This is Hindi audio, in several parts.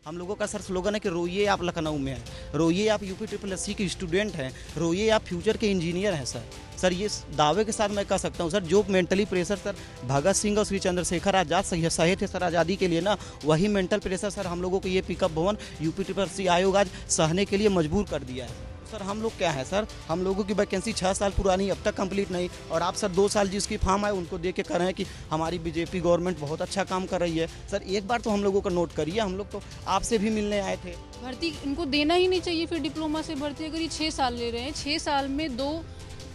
हम लोगों का सर स्लोगन है कि रोइए आप लखनऊ में हैं, रोइए आप यूपी ट्रिपल एससी के स्टूडेंट हैं, रोइए आप फ्यूचर के इंजीनियर हैं सर ये दावे के साथ मैं कह सकता हूँ सर, जो mentally pressure sir Bhagat Singh और श्री चंद्रशेखर आज़ाद सहे थे सर आज़ादी के लिए ना, वही मेंटल प्रेशर सर हम लोगों को ये पिकअप भवन यूपी ट्रिपल एससी आयोग आज सहने के लिए मजबूर कर दिया है। सर हम लोग क्या है सर, हम लोगों की वैकेंसी 6 साल पुरानी अब तक कंप्लीट नहीं, और आप सर 2 साल जिसकी फॉर्म आए उनको देख के कह रहे हैं कि हमारी बीजेपी गवर्नमेंट बहुत अच्छा काम कर रही है। सर एक बार तो हम लोगों का नोट करिए, हम लोग तो आपसे भी मिलने आए थे। भर्ती इनको देना ही नहीं चाहिए फिर डिप्लोमा से भर्ती, अगर ये 6 साल ले रहे हैं, 6 साल में 2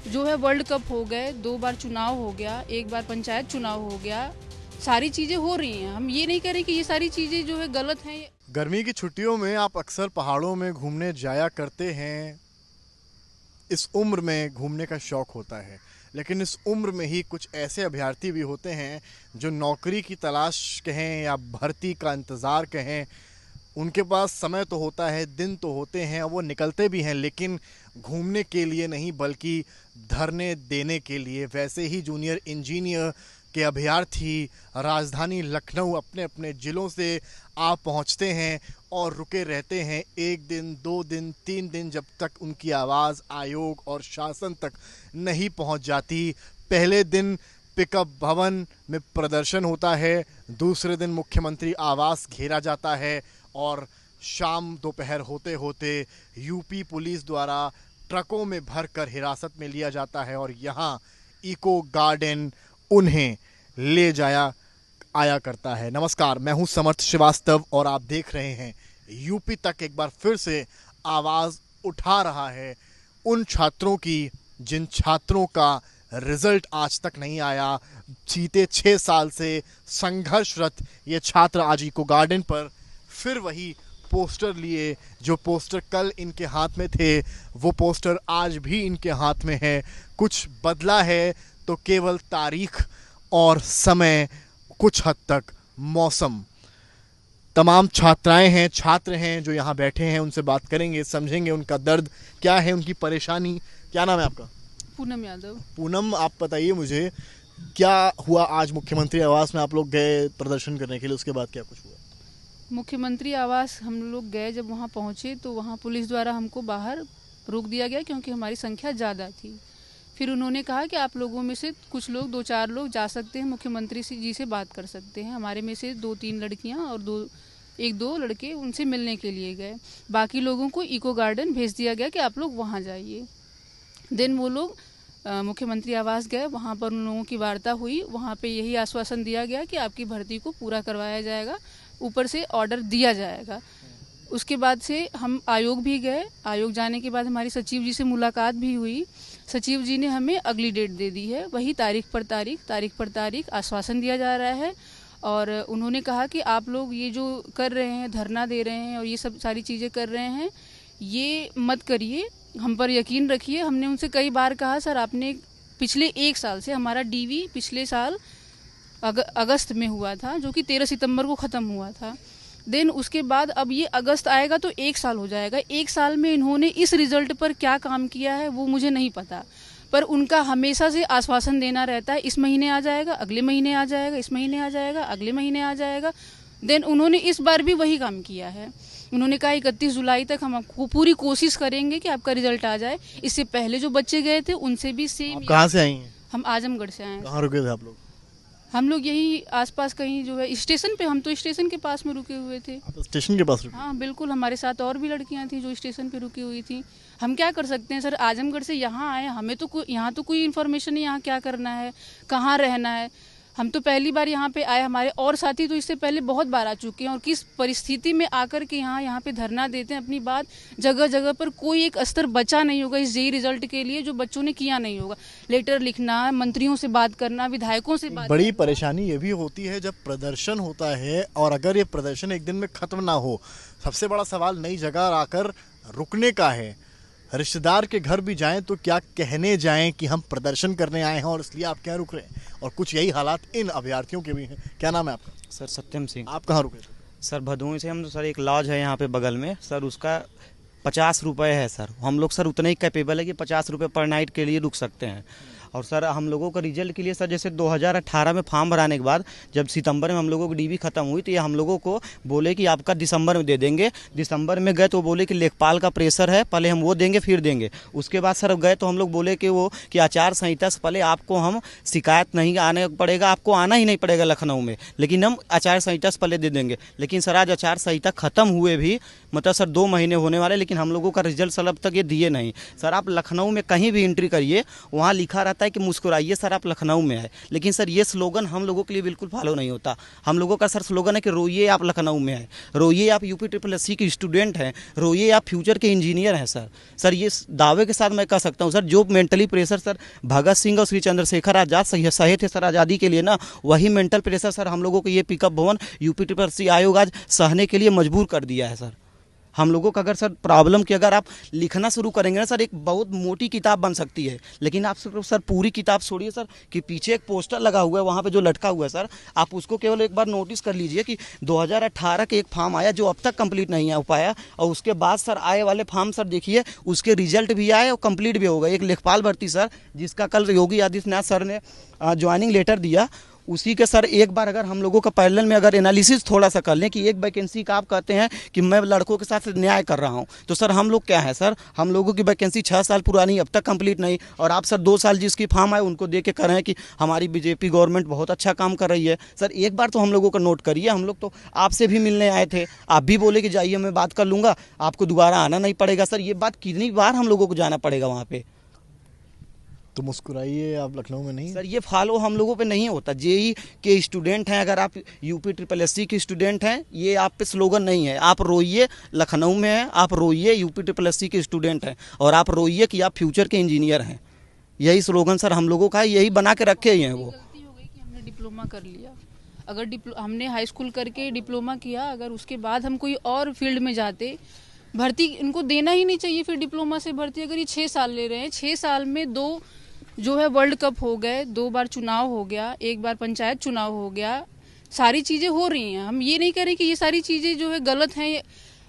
जो है वर्ल्ड कप हो गए, 2 बार चुनाव हो गया, 1 बार पंचायत चुनाव हो गया, सारी चीज़ें हो रही हैं। हम ये नहीं कह रहे कि ये सारी चीज़ें जो है गलत हैं। गर्मी की छुट्टियों में आप अक्सर पहाड़ों में घूमने जाया करते हैं। इस उम्र में घूमने का शौक़ होता है, लेकिन इस उम्र में ही कुछ ऐसे अभ्यर्थी भी होते हैं जो नौकरी की तलाश कहें या भर्ती का इंतज़ार कहें, उनके पास समय तो होता है, दिन तो होते हैं, वो निकलते भी हैं, लेकिन घूमने के लिए नहीं बल्कि धरने देने के लिए। वैसे ही जूनियर इंजीनियर के अभ्यर्थी राजधानी लखनऊ अपने अपने ज़िलों से आ पहुंचते हैं और रुके रहते हैं 1 दिन, 2 दिन, 3 दिन, जब तक उनकी आवाज़ आयोग और शासन तक नहीं पहुंच जाती। पहले दिन पिकअप भवन में प्रदर्शन होता है, दूसरे दिन मुख्यमंत्री आवास घेरा जाता है और शाम दोपहर होते होते यूपी पुलिस द्वारा ट्रकों में भरकर हिरासत में लिया जाता है और यहाँ इको गार्डन उन्हें ले जाया आया करता है। नमस्कार, मैं हूं समर्थ श्रीवास्तव और आप देख रहे हैं यूपी तक एक बार फिर से आवाज़ उठा रहा है उन छात्रों की जिन छात्रों का रिज़ल्ट आज तक नहीं आया। बीते 6 साल से संघर्षरत ये छात्र आज इको गार्डन पर फिर वही पोस्टर लिए, जो पोस्टर कल इनके हाथ में थे वो पोस्टर आज भी इनके हाथ में है। कुछ बदला है तो केवल तारीख और समय, कुछ हद तक मौसम। तमाम छात्राएं हैं, छात्र हैं जो यहाँ बैठे हैं, उनसे बात करेंगे, समझेंगे उनका दर्द क्या है, उनकी परेशानी। क्या नाम है आपका? पूनम यादव। पूनम, आप बताइए मुझे क्या हुआ आज मुख्यमंत्री आवास में आप लोग गए प्रदर्शन करने के लिए, उसके बाद क्या कुछ हुआ? मुख्यमंत्री आवास हम लोग गए, जब वहाँ पहुँचे तो वहाँ पुलिस द्वारा हमको बाहर रोक दिया गया क्योंकि हमारी संख्या ज़्यादा थी। फिर उन्होंने कहा कि आप लोगों में से कुछ लोग 2-4 लोग जा सकते हैं, मुख्यमंत्री जी से बात कर सकते हैं। हमारे में से 2-3 लड़कियां और 1-2 लड़के उनसे मिलने के लिए गए। बाकी लोगों को इको गार्डन भेज दिया गया कि आप लोग वहां जाइए। देन वो लोग मुख्यमंत्री आवास गए, वहां पर उन लोगों की वार्ता हुई। वहां पे यही आश्वासन दिया गया कि आपकी भर्ती को पूरा करवाया जाएगा, ऊपर से ऑर्डर दिया जाएगा। उसके बाद से हम आयोग भी गए। आयोग जाने के बाद हमारी सचिव जी से मुलाकात भी हुई। सचिव जी ने हमें अगली डेट दे दी है, वही तारीख पर तारीख आश्वासन दिया जा रहा है। और उन्होंने कहा कि आप लोग ये जो कर रहे हैं, धरना दे रहे हैं और ये सब सारी चीज़ें कर रहे हैं, ये मत करिए, हम पर यकीन रखिए। हमने उनसे कई बार कहा, सर आपने पिछले 1 साल से, हमारा डीवी पिछले साल अगस्त में हुआ था, जो कि 13 सितंबर को ख़त्म हुआ था। देन उसके बाद अब ये अगस्त आएगा तो 1 साल हो जाएगा। 1 साल में इन्होंने इस रिजल्ट पर क्या काम किया है वो मुझे नहीं पता, पर उनका हमेशा से आश्वासन देना रहता है, इस महीने आ जाएगा, अगले महीने आ जाएगा, इस महीने आ जाएगा, अगले महीने आ जाएगा। देन उन्होंने इस बार भी वही काम किया है। उन्होंने कहा 31 जुलाई तक हम आपको पूरी कोशिश करेंगे कि आपका रिजल्ट आ जाए। इससे पहले जो बच्चे गए थे उनसे भी सेम। कहाँ से आई हैं? हम आजमगढ़ से आए हैं। कहाँ रुके थे आप लोग? हम लोग यही आसपास कहीं जो है स्टेशन पे, हम तो स्टेशन के पास में रुके हुए थे। आप स्टेशन के पास रुके? हाँ बिल्कुल, हमारे साथ और भी लड़कियां थी जो स्टेशन पे रुकी हुई थी। हम क्या कर सकते हैं सर, आजमगढ़ से यहाँ आए, हमें तो यहाँ तो कोई इन्फॉर्मेशन नहीं, यहाँ क्या करना है, कहाँ रहना है। हम तो पहली बार यहाँ पे आए, हमारे और साथी तो इससे पहले बहुत बार आ चुके हैं और किस परिस्थिति में आकर के यहाँ पे धरना देते हैं अपनी बात। जगह जगह पर कोई एक स्तर बचा नहीं होगा इस जेईई रिजल्ट के लिए जो बच्चों ने किया नहीं होगा। लेटर लिखना, मंत्रियों से बात करना, विधायकों से बात। बड़ी परेशानी ये भी होती है जब प्रदर्शन होता है और अगर ये प्रदर्शन एक दिन में ख़त्म ना हो। सबसे बड़ा सवाल नई जगह आकर रुकने का है। रिश्तेदार के घर भी जाएं तो क्या कहने जाएं कि हम प्रदर्शन करने आए हैं और इसलिए आप क्या रुक रहे हैं। और कुछ यही हालात इन अभ्यर्थियों के भी हैं। क्या नाम है आपका? सर सत्यम सिंह। आप कहाँ रुके थे? सर भदोही से हम, सर एक लॉज है यहाँ पे बगल में, सर उसका 50 रुपये है सर। हम लोग सर उतने ही कैपेबल है कि 50 रुपये पर नाइट के लिए रुक सकते हैं। और सर हम लोगों का रिजल्ट के लिए सर जैसे 2018 में फॉर्म भराने के बाद जब सितंबर में हम लोगों की डीबी खत्म हुई तो ये हम लोगों को बोले कि आपका दिसंबर में दे देंगे। दिसंबर में गए तो बोले कि लेखपाल का प्रेशर है, पहले हम वो देंगे फिर देंगे। उसके बाद सर गए तो हम लोग बोले कि वो कि आचार संहिता से पहले आपको हम शिकायत नहीं आने पड़ेगा, आपको आना ही नहीं पड़ेगा लखनऊ में, लेकिन हम आचार संहिता से पहले दे देंगे। लेकिन सर आज आचार संहिता खत्म हुए भी मतलब सर 2 महीने होने वाले, लेकिन हम लोगों का रिजल्ट सर अब तक ये दिए नहीं। सर आप लखनऊ में कहीं भी एंट्री करिए वहाँ लिखा रहता है कि मुस्कुराइए सर आप लखनऊ में है, लेकिन सर ये स्लोगन हम लोगों के लिए बिल्कुल फॉलो नहीं होता। हम लोगों का सर स्लोगन है कि रोइए आप लखनऊ में है, रोइए आप UPSSC के स्टूडेंट हैं, रोइए आप फ्यूचर के इंजीनियर हैं। सर ये दावे के साथ मैं कह सकता हूँ सर जो mentally pressure sir Bhagat Singh और श्री चंद्रशेखर आज़ाद सहे थे सर आज़ादी के लिए ना, वही मेंटल प्रेशर सर हम लोगों को ये पिकअप भवन UPSSC आयोग आज सहने के लिए मजबूर कर दिया है। सर हम लोगों का अगर सर प्रॉब्लम की अगर आप लिखना शुरू करेंगे ना सर एक बहुत मोटी किताब बन सकती है, लेकिन आप सर पूरी किताब छोड़िए सर कि पीछे एक पोस्टर लगा हुआ है वहाँ पे जो लटका हुआ है सर आप उसको केवल एक बार नोटिस कर लीजिए कि 2018 के एक फॉर्म आया जो अब तक कंप्लीट नहीं हो पाया, और उसके बाद सर आए वाले फॉर्म सर देखिए उसके रिजल्ट भी आए और कंप्लीट भी हो गए। एक लेखपाल भर्ती सर जिसका कल योगी आदित्यनाथ सर ने ज्वाइनिंग लेटर दिया, उसी के सर एक बार अगर हम लोगों का पैरेलल में अगर एनालिसिस थोड़ा सा कर लें कि एक वैकेंसी का आप कहते हैं कि मैं लड़कों के साथ न्याय कर रहा हूं, तो सर हम लोग क्या है सर हम लोगों की वैकेंसी 6 साल पुरानी अब तक कंप्लीट नहीं, और आप सर 2 साल जिसकी फॉर्म आए उनको दे के कर रहे हैं कि हमारी बीजेपी गवर्नमेंट बहुत अच्छा काम कर रही है। सर एक बार तो हम लोगों का नोट करिए, हम लोग तो आपसे भी मिलने आए थे, आप भी बोले कि जाइए मैं बात कर लूँगा, आपको दोबारा आना नहीं पड़ेगा। सर ये बात कितनी बार हम लोगों को जाना पड़ेगा वहाँ पर? तो मुस्कुराइए आप लखनऊ में नहीं। सर ये फॉलो हम लोगों पे नहीं होता। जेई के स्टूडेंट हैं, अगर आप UPSSC के स्टूडेंट हैं, ये आप पे स्लोगन नहीं है आप रोइए लखनऊ में है, आप रोइए UPSSC के स्टूडेंट हैं, और आप रोइए कि आप फ्यूचर के इंजीनियर हैं। यही स्लोगन सर हम लोगों का है, यही बना के रखे ही हैं। वो गलती हो गई कि हमने डिप्लोमा कर लिया। अगर हमने हाई स्कूल करके डिप्लोमा किया, अगर उसके बाद हम कोई और फील्ड में जाते, भर्ती इनको देना ही नहीं चाहिए फिर डिप्लोमा से भर्ती। अगर ये 6 साल ले रहे हैं, 6 साल में 2 जो है वर्ल्ड कप हो गए, 2 बार चुनाव हो गया, 1 बार पंचायत चुनाव हो गया, सारी चीज़ें हो रही हैं। हम ये नहीं कह रहे कि ये सारी चीज़ें जो है गलत हैं,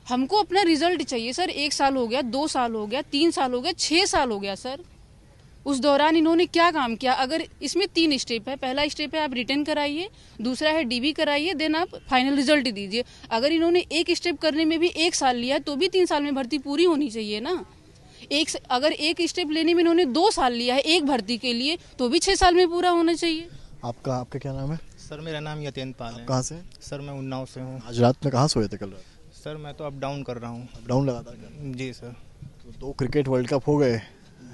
हमको अपना रिजल्ट चाहिए सर। 1 साल हो गया, 2 साल हो गया, 3 साल हो गया, 6 साल हो गया सर। उस दौरान इन्होंने क्या काम किया? अगर इसमें 3 स्टेप है, पहला स्टेप है आप रिटर्न कराइए, दूसरा है डीबी कराइए, देन आप फाइनल रिजल्ट दीजिए। अगर इन्होंने एक स्टेप करने में भी 1 साल लिया तो भी 3 साल में भर्ती पूरी होनी चाहिए ना। अगर एक स्टेप लेने में इन्होंने 2 साल लिया है एक भर्ती के लिए तो भी 6 साल में पूरा होना चाहिए। आपका क्या नाम है? सर मेरा नाम यतेंद्र पाल है। कहाँ से? सर मैं उन्नाव से हूँ। आज रात में कहाँ सोए थे कल रात? सर मैं तो अप डाउन कर रहा हूँ। अप डाउन लगातार कर रहे हैं। जी सर। तो 2 क्रिकेट वर्ल्ड कप हो गए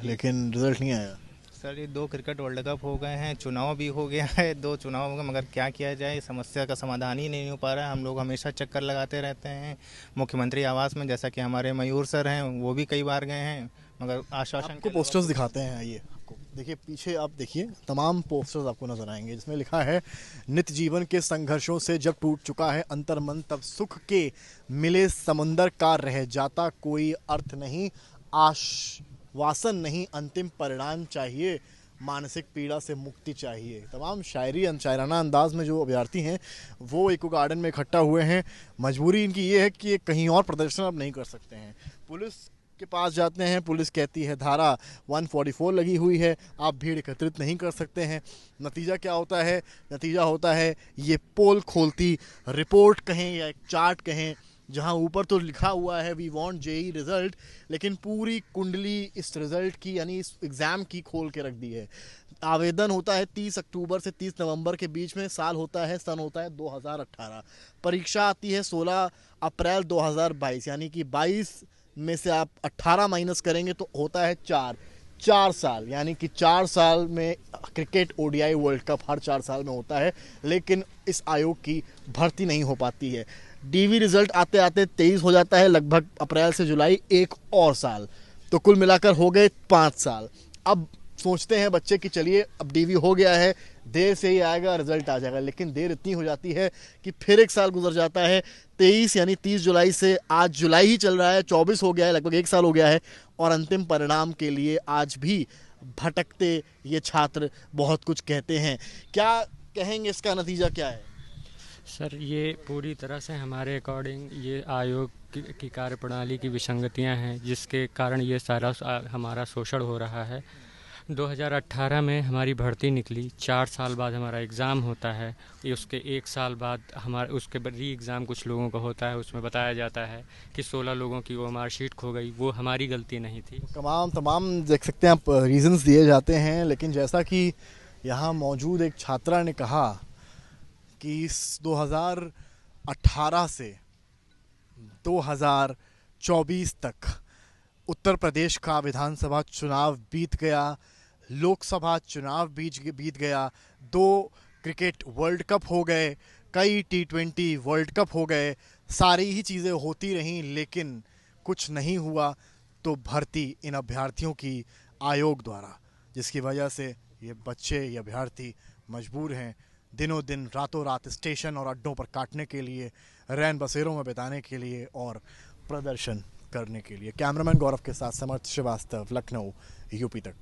लेकिन रिजल्ट नहीं आया। सर ये 2 क्रिकेट वर्ल्ड कप हो गए हैं, चुनाव भी हो गया है, 2 चुनाव हो गए, मगर क्या किया जाए, समस्या का समाधान ही नहीं हो पा रहा है। हम लोग हमेशा चक्कर लगाते रहते हैं मुख्यमंत्री आवास में, जैसा कि हमारे मयूर सर हैं वो भी कई बार गए हैं, मगर आश्वासन आपको पोस्टर्स दिखाते हैं। आइए आपको देखिए पीछे, आप देखिए तमाम पोस्टर्स आपको नजर आएंगे जिसमें लिखा है नित्य जीवन के संघर्षों से जब टूट चुका है अंतर मन, तब सुख के मिले समुंदर का रह जाता कोई अर्थ नहीं, आश्वासन नहीं अंतिम परिणाम चाहिए, मानसिक पीड़ा से मुक्ति चाहिए। तमाम शायराना अंदाज में जो अभ्यर्थी हैं वो इको गार्डन में इकट्ठा हुए हैं। मजबूरी इनकी ये है कि ये कहीं और प्रदर्शन अब नहीं कर सकते हैं। पुलिस के पास जाते हैं, पुलिस कहती है धारा 144 लगी हुई है, आप भीड़ एकत्रित नहीं कर सकते हैं। नतीजा क्या होता है? नतीजा होता है ये पोल खोलती रिपोर्ट कहें या एक चार्ट कहें, जहां ऊपर तो लिखा हुआ है वी वांट जेई रिजल्ट, लेकिन पूरी कुंडली इस रिजल्ट की यानी इस एग्ज़ाम की खोल के रख दी है। आवेदन होता है 30 अक्टूबर से 30 नवंबर के बीच में, सन होता है 2018, परीक्षा आती है 16 अप्रैल 2022, यानी कि 22 में से आप 18 माइनस करेंगे तो होता है 4 साल, यानी कि 4 साल में क्रिकेट ODI वर्ल्ड कप हर 4 साल में होता है, लेकिन इस आयोग की भर्ती नहीं हो पाती है। डीवी रिजल्ट आते आते 23 हो जाता है, लगभग अप्रैल से जुलाई 1 और साल, तो कुल मिलाकर हो गए 5 साल। अब सोचते हैं बच्चे कि चलिए अब डीवी हो गया है, देर से ही आएगा, रिजल्ट आ जाएगा, लेकिन देर इतनी हो जाती है कि फिर 1 साल गुजर जाता है। 23 यानी 30 जुलाई से आज जुलाई ही चल रहा है, 24 हो गया है, लगभग 1 साल हो गया है, और अंतिम परिणाम के लिए आज भी भटकते ये छात्र बहुत कुछ कहते हैं। क्या कहेंगे, इसका नतीजा क्या है? सर ये पूरी तरह से हमारे अकॉर्डिंग ये आयोग की कार्यप्रणाली की विसंगतियां हैं, जिसके कारण ये सारा हमारा शोषण हो रहा है। 2018 में हमारी भर्ती निकली, 4 साल बाद हमारा एग्ज़ाम होता है, ये उसके 1 साल बाद हमारे उसके री एग्ज़ाम कुछ लोगों का होता है, उसमें बताया जाता है कि 16 लोगों की वो मार्कशीट खो गई। वो हमारी गलती नहीं थी। तमाम देख सकते हैं आप रीजंस दिए जाते हैं, लेकिन जैसा कि यहाँ मौजूद एक छात्रा ने कहा कि इस 2018 से 2024 तक उत्तर प्रदेश का विधानसभा चुनाव बीत गया, लोकसभा चुनाव बीत गया, 2 क्रिकेट वर्ल्ड कप हो गए, कई T20 वर्ल्ड कप हो गए, सारी ही चीज़ें होती रहीं, लेकिन कुछ नहीं हुआ। तो भर्ती इन अभ्यर्थियों की आयोग द्वारा, जिसकी वजह से ये बच्चे, ये अभ्यर्थी मजबूर हैं दिनों दिन रातों रात स्टेशन और अड्डों पर काटने के लिए, रैन बसेरों में बिताने के लिए और प्रदर्शन करने के लिए। कैमरामैन गौरव के साथ समर्थ श्रीवास्तव, लखनऊ, यूपी तक।